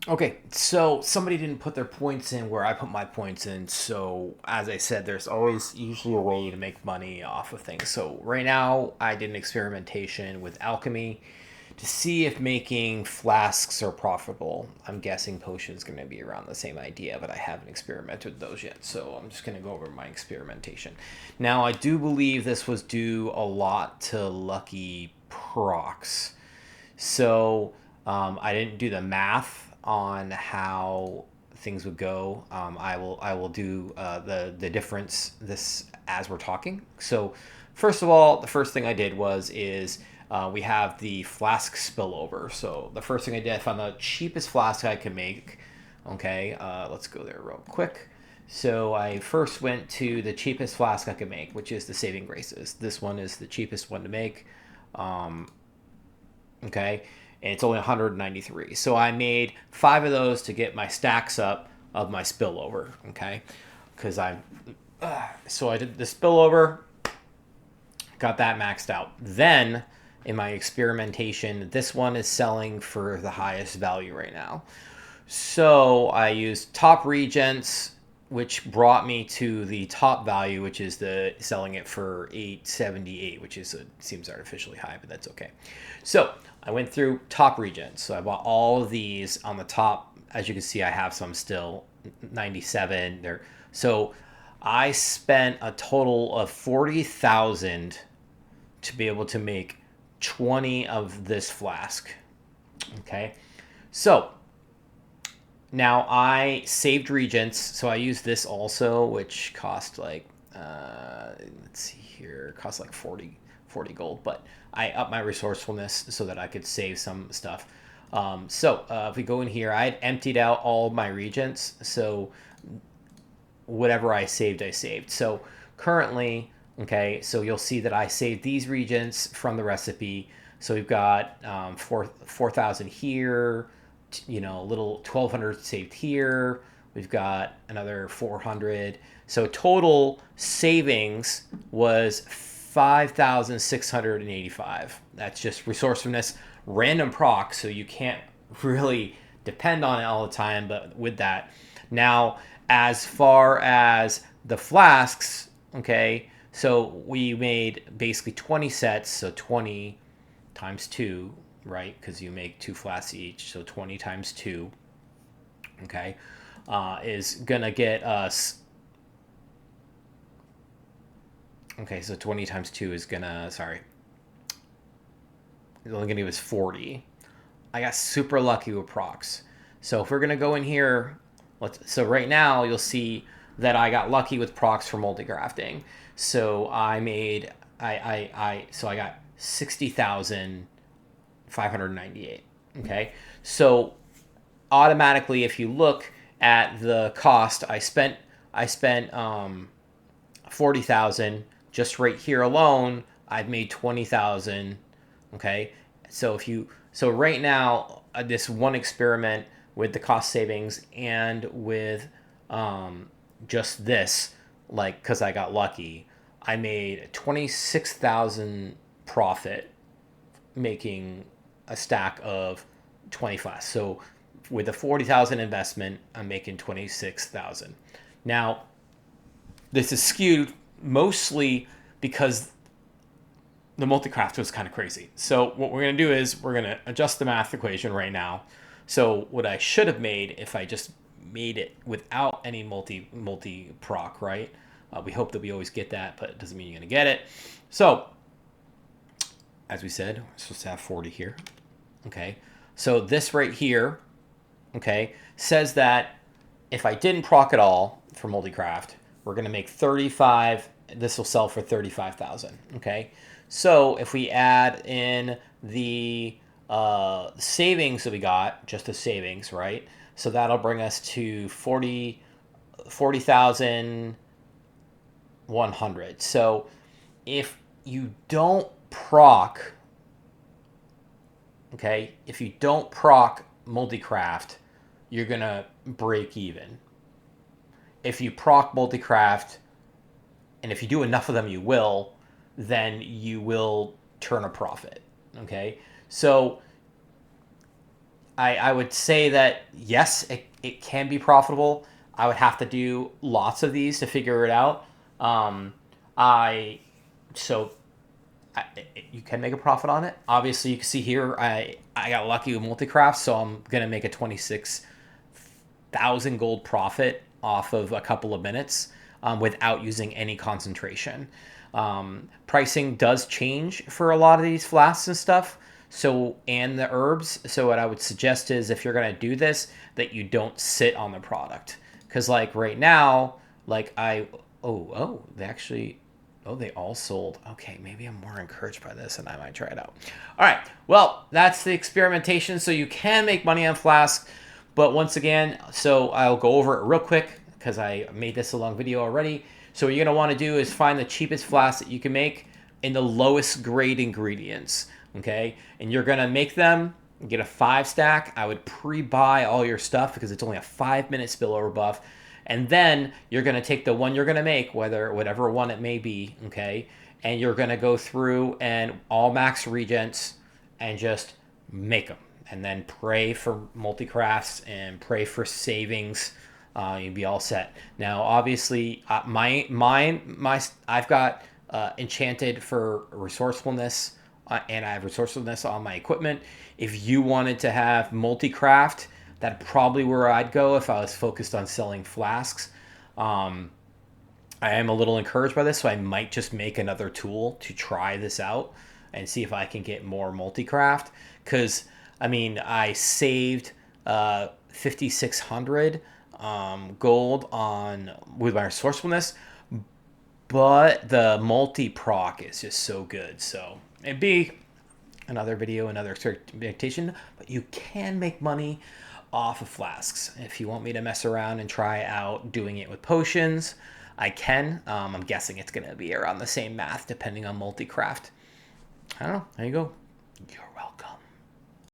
Okay, so somebody didn't put their points in where I put my points in. So, as I said, there's always usually a way to make money off of things. So, right now, I did an experimentation with Alchemy to see if making flasks are profitable. I'm guessing potions going to be around the same idea, but I haven't experimented with those yet. So, I'm just going to go over my experimentation. Now, I do believe this was due a lot to lucky procs. So I didn't do the math on how things would go. I will do the difference this as we're talking. So first of all, the first thing I did is we have the flask spillover. So the first thing I did, I found the cheapest flask I could make. Okay, let's go there real quick. So I first went to the cheapest flask I could make, which is the Saving Graces. This one is the cheapest one to make. Um, okay, and it's only 193. So I made 5 of those to get my stacks up of my spillover. Okay, because so I did the spillover, got that maxed out. Then in my experimentation, this one is selling for the highest value right now. So I used top regents, which brought me to the top value, which is the selling it for 878, which seems artificially high, but that's okay. So I went through top regents. So I bought all of these on the top. As you can see, I have some still 97 there. So I spent a total of 40,000 to be able to make 20 of this flask. Okay, so now I saved regents, so I used this also, which cost like let's see here, cost like 40 gold, but I upped my resourcefulness so that I could save some stuff. So if we go in here, I had emptied out all of my regents, so whatever I saved, I saved. So currently, okay, so you'll see that I saved these regents from the recipe. So we've got 4,000 here, a little 1,200 saved here. We've got another 400. So total savings was 5,685. That's just resourcefulness, random proc, so you can't really depend on it all the time. But with that, now as far as the flasks, okay, so we made basically 20 sets, so 20 times 2, right? Because you make 2 flasks each, so 20 times 2, okay, is gonna get us. Okay, so 20 times 2 is gonna, sorry, it's only gonna give us 40. I got super lucky with procs. So if we're gonna go in here, so right now you'll see that I got lucky with procs for multi-crafting. So so I got 60,598. Okay, so automatically, if you look at the cost, I spent 40,000 just right here alone. I've made 20,000. Okay, so right now, this one experiment with the cost savings and with just this, like, because I got lucky, I made 26,000 profit making a stack of 20 flasks. So with a 40,000 investment, I'm making 26,000. Now, this is skewed mostly because the multi-craft was kind of crazy. So what we're going to do is we're going to adjust the math equation right now. So what I should have made if I just made it without any multi proc, right? We hope that we always get that, but it doesn't mean you're going to get it. So as we said, we're supposed to have 40 here. Okay, so this right here, okay, says that if I didn't proc at all for multi-craft, we're going to make 35. This will sell for 35,000. Okay, so if we add in the savings that we got, just the savings, right? So that'll bring us to 40,100. So if you don't proc, okay, if you don't proc multi-craft, you're going to break even. If you proc multi-craft, and if you do enough of them, you will, then you will turn a profit. Okay, so I would say that yes, it can be profitable. I would have to do lots of these to figure it out. Um, I so I, you can make a profit on it. Obviously, you can see here I got lucky with multicraft, so I'm gonna make a 26,000 gold profit off of a couple of minutes without using any concentration. Pricing does change for a lot of these flasks and stuff. So, and the herbs. So, what I would suggest is if you're going to do this, that you don't sit on the product. Because, like right now, like they actually, they all sold. Okay, maybe I'm more encouraged by this and I might try it out. All right, well, that's the experimentation. So, you can make money on Flask. But once again, so I'll go over it real quick because I made this a long video already. So what you're going to want to do is find the cheapest flask that you can make in the lowest grade ingredients, okay? And you're going to make them, get a 5 stack. I would pre-buy all your stuff because it's only a 5-minute spillover buff. And then you're going to take the one you're going to make, whatever one it may be, okay? And you're going to go through and all max regents and just make them. And then pray for multi-crafts and pray for savings. You'd be all set. Now, obviously, I've got enchanted for resourcefulness, and I have resourcefulness on my equipment. If you wanted to have multi-craft, that's probably where I'd go if I was focused on selling flasks. I am a little encouraged by this, so I might just make another tool to try this out and see if I can get more multi-craft. Because, I mean, I saved 5,600 gold with my resourcefulness, but the multi-proc is just so good. So it'd be another video, another experimentation, but you can make money off of flasks. If you want me to mess around and try out doing it with potions, I can. I'm guessing it's going to be around the same math depending on multi-craft. I don't know. There you go. You're welcome.